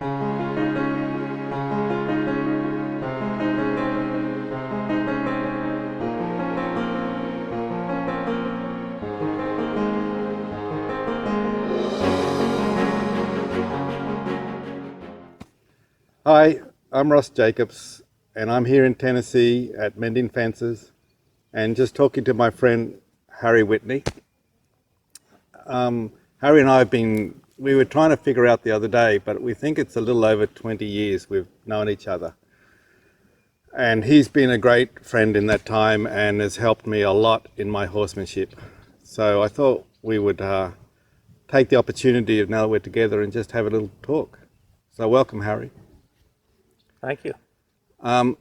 Hi, I'm Ross Jacobs, and I'm here in Tennessee at Mending Fences, and just talking to my friend Harry Whitney. Harry and I we were trying to figure out the other day, but we think it's a little over 20 years we've known each other. And he's been a great friend in that time and has helped me a lot in my horsemanship. So I thought we would take the opportunity of now that we're together and just have a little talk. So welcome, Harry. Thank you. I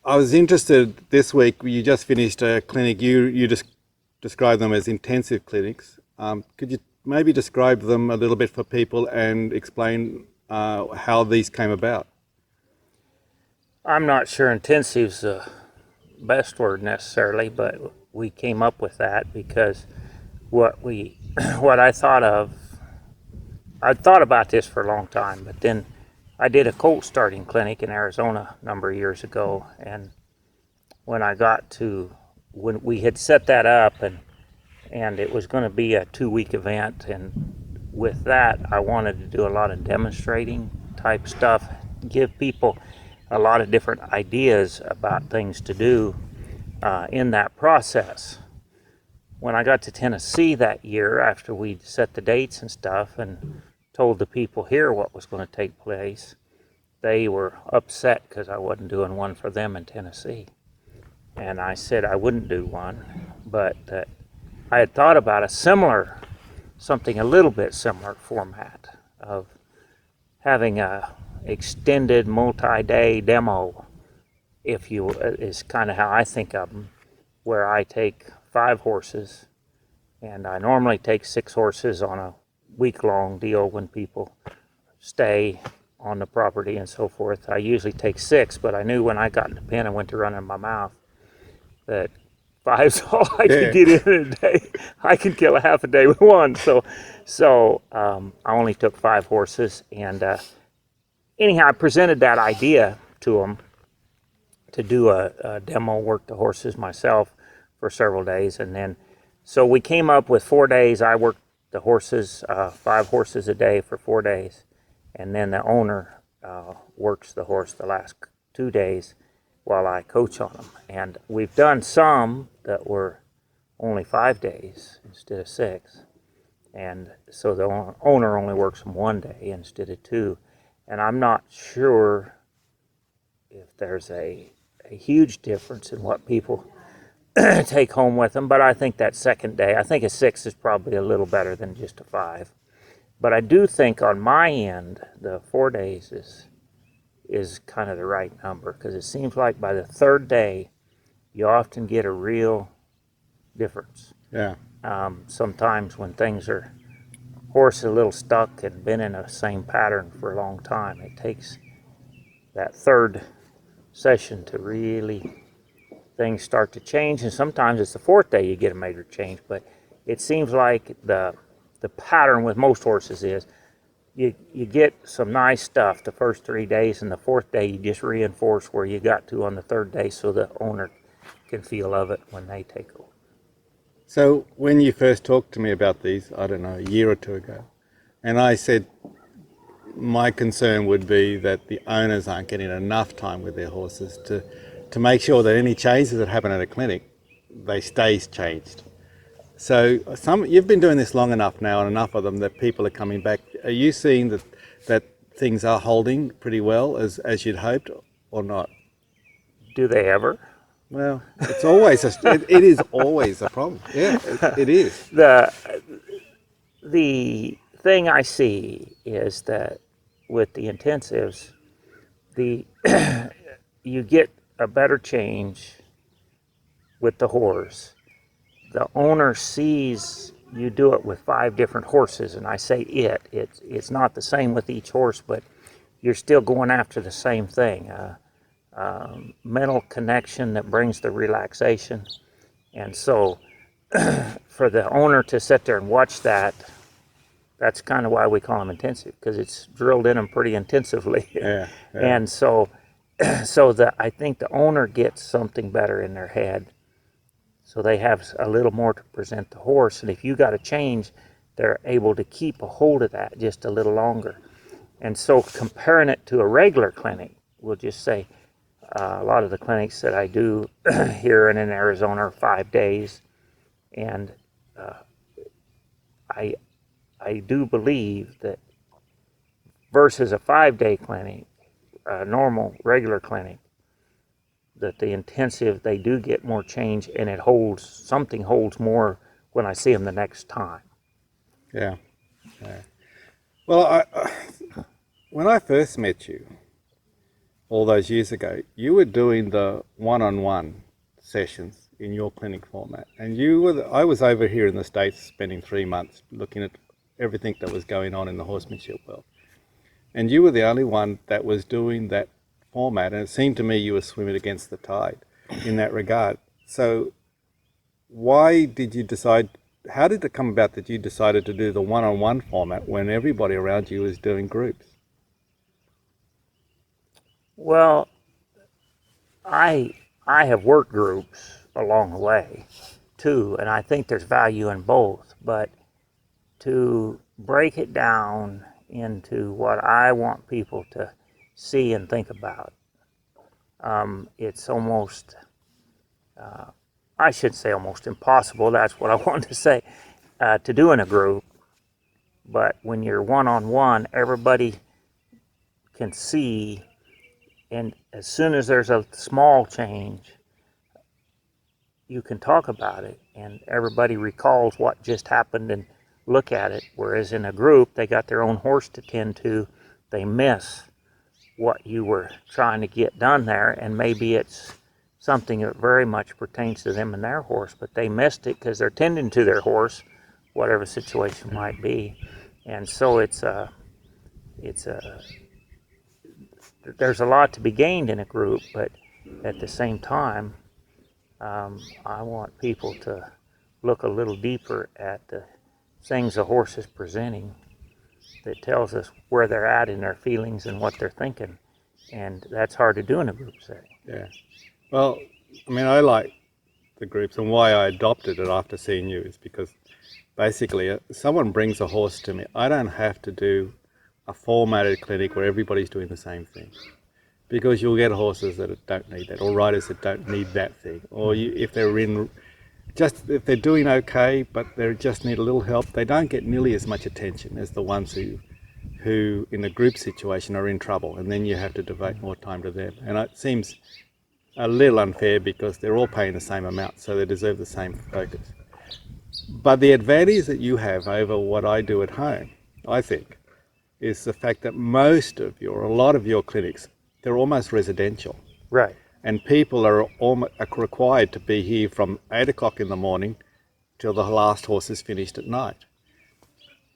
was interested this week, you just finished a clinic, you just described them as intensive clinics. Could you maybe describe them a little bit for people and explain how these came about? I'm not sure intensive's the best word necessarily, but we came up with that because what I thought of, I'd thought about this for a long time, but then I did a colt starting clinic in Arizona a number of years ago, and when we had set that up and it was going to be a 2-week event, and with that I wanted to do a lot of demonstrating type stuff, give people a lot of different ideas about things to do in that process. When I got to Tennessee that year, after we'd set the dates and stuff and told the people here what was going to take place, they were upset because I wasn't doing one for them in Tennessee. And I said I wouldn't do one, but I had thought about something a little bit similar format of having a extended multi-day demo, is kind of how I think of them, where I take 5 horses, and I normally take 6 horses on a week-long deal when people stay on the property and so forth. I usually take 6, but I knew when I got in the pen and went to run in my mouth that 5's all I could get in a day. I could kill a half a day with one. So I only took 5 horses, and anyhow, I presented that idea to them to do a demo, work the horses myself for several days, and then so we came up with 4 days. I worked the horses, 5 horses a day for 4 days, and then the owner works the horse the last 2 days while I coach on them. And we've done some that were only 5 days instead of 6, and so the owner only works them 1 day instead of 2. And I'm not sure if there's a huge difference in what people take home with them, but I think that second day, I think a 6 is probably a little better than just a 5. But I do think on my end, the 4 days is kind of the right number, because it seems like by the 3rd day, you often get a real difference. Yeah. Sometimes when things are horse a little stuck and been in the same pattern for a long time, it takes that 3rd session to really things start to change, and sometimes it's the 4th day you get a major change. But it seems like the pattern with most horses is you get some nice stuff the first 3 days, and the 4th day you just reinforce where you got to on the 3rd day so the owner can feel of it when they take over. So when you first talked to me about these, I don't know, a year or 2 ago, and I said my concern would be that the owners aren't getting enough time with their horses to make sure that any changes that happen at a clinic, they stay changed. So you've been doing this long enough now, and enough of them that people are coming back. Are you seeing that things are holding pretty well as you'd hoped, or not? Do they ever? Well, it's always it is always a problem. Yeah, it is. The thing I see is that with the intensives, you get a better change with the horse. The owner sees you do it with 5 different horses, and I say it's not the same with each horse, but you're still going after the same thing. Mental connection that brings the relaxation. And so for the owner to sit there and watch that that's kind of why we call them intensive, because it's drilled in them pretty intensively. Yeah, yeah. And so I think the owner gets something better in their head, so they have a little more to present the horse. And if you got to change, they're able to keep a hold of that just a little longer. And so comparing it to a regular clinic, we'll just say a lot of the clinics that I do here and in Arizona are 5 days, and I do believe that versus a 5-day clinic, a normal regular clinic, that the intensive, they do get more change, and something holds more when I see them the next time. Yeah. Well, when I first met you all those years ago, you were doing the one-on-one sessions in your clinic format, and I was over here in the States spending 3 months looking at everything that was going on in the horsemanship world, and you were the only one that was doing that format, and it seemed to me you were swimming against the tide in that regard. So why did you decide, how did it come about that you decided to do the one-on-one format when everybody around you was doing groups? Well, I have worked groups along the way too, and I think there's value in both, but to break it down into what I want people to see and think about, it's almost, I should say almost impossible, that's what I wanted to say, to do in a group. But when you're one-on-one, everybody can see, and as soon as there's a small change, you can talk about it, and everybody recalls what just happened and look at it. Whereas in a group, they got their own horse to tend to, they miss what you were trying to get done there, and maybe it's something that very much pertains to them and their horse, but they missed it because they're tending to their horse, whatever situation might be. And so there's a lot to be gained in a group, but at the same time, I want people to look a little deeper at the things a horse is presenting that tells us where they're at in their feelings and what they're thinking. And that's hard to do in a group setting. Yeah. Well, I mean, I like the groups, and why I adopted it after seeing you is because basically someone brings a horse to me. I don't have to do a formatted clinic where everybody's doing the same thing, because you'll get horses that don't need that, or riders that don't need that thing, or if they're doing okay but they just need a little help, they don't get nearly as much attention as the ones who in a group situation are in trouble, and then you have to devote more time to them. And it seems a little unfair because they're all paying the same amount, so they deserve the same focus. But the advantage that you have over what I do at home, I think, is the fact that a lot of your clinics, they're almost residential. Right. And people are required to be here from 8 o'clock in the morning till the last horse is finished at night.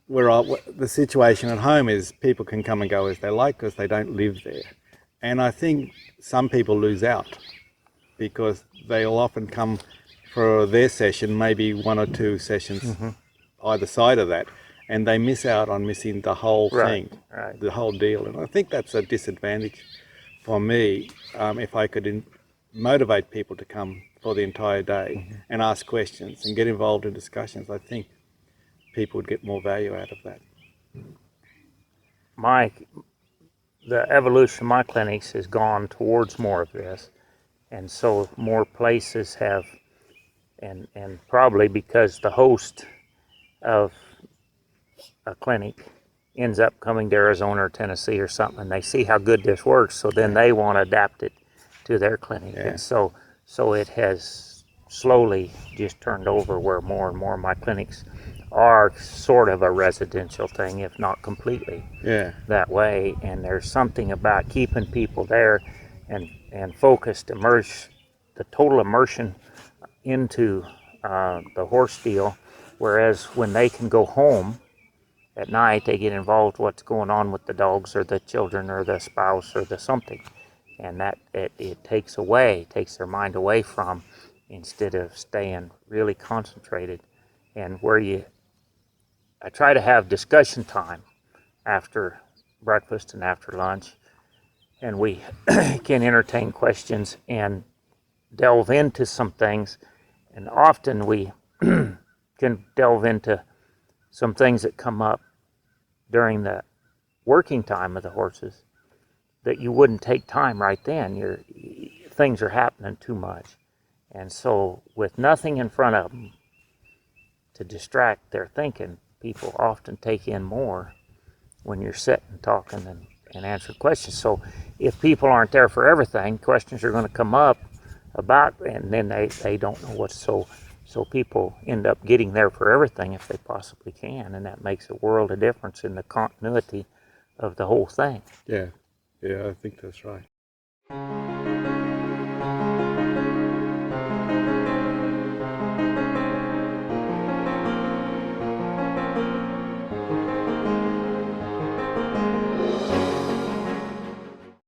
Where the situation at home is people can come and go as they like because they don't live there. And I think some people lose out because they'll often come for their session, maybe 1 or 2 sessions either side of that, and they miss out on missing the whole thing, the whole deal. And I think that's a disadvantage for me. If I could motivate people to come for the entire day and ask questions and get involved in discussions, I think people would get more value out of that. The evolution of my clinics has gone towards more of this, and so more places have, and probably because the host of a clinic ends up coming to Arizona or Tennessee or something, and they see how good this works, so then they want to adapt it to their clinic. Yeah. And so it has slowly just turned over where more and more of my clinics are sort of a residential thing, if not completely that way. And there's something about keeping people there and focused, the total immersion into the horse deal, whereas when they can go home at night, they get involved with what's going on with the dogs or the children or the spouse or the something, and that it takes their mind away from, instead of staying really concentrated. And where I try to have discussion time after breakfast and after lunch, and we can entertain questions and delve into some things. And often we can delve into some things that come up during the working time of the horses that you wouldn't take time right then. Things are happening too much. And so with nothing in front of them to distract their thinking, people often take in more when you're sitting talking and answering questions. So if people aren't there for everything, questions are going to come up about, and then they don't know what. So people end up getting there for everything if they possibly can, and that makes a world of difference in the continuity of the whole thing. Yeah, I think that's right.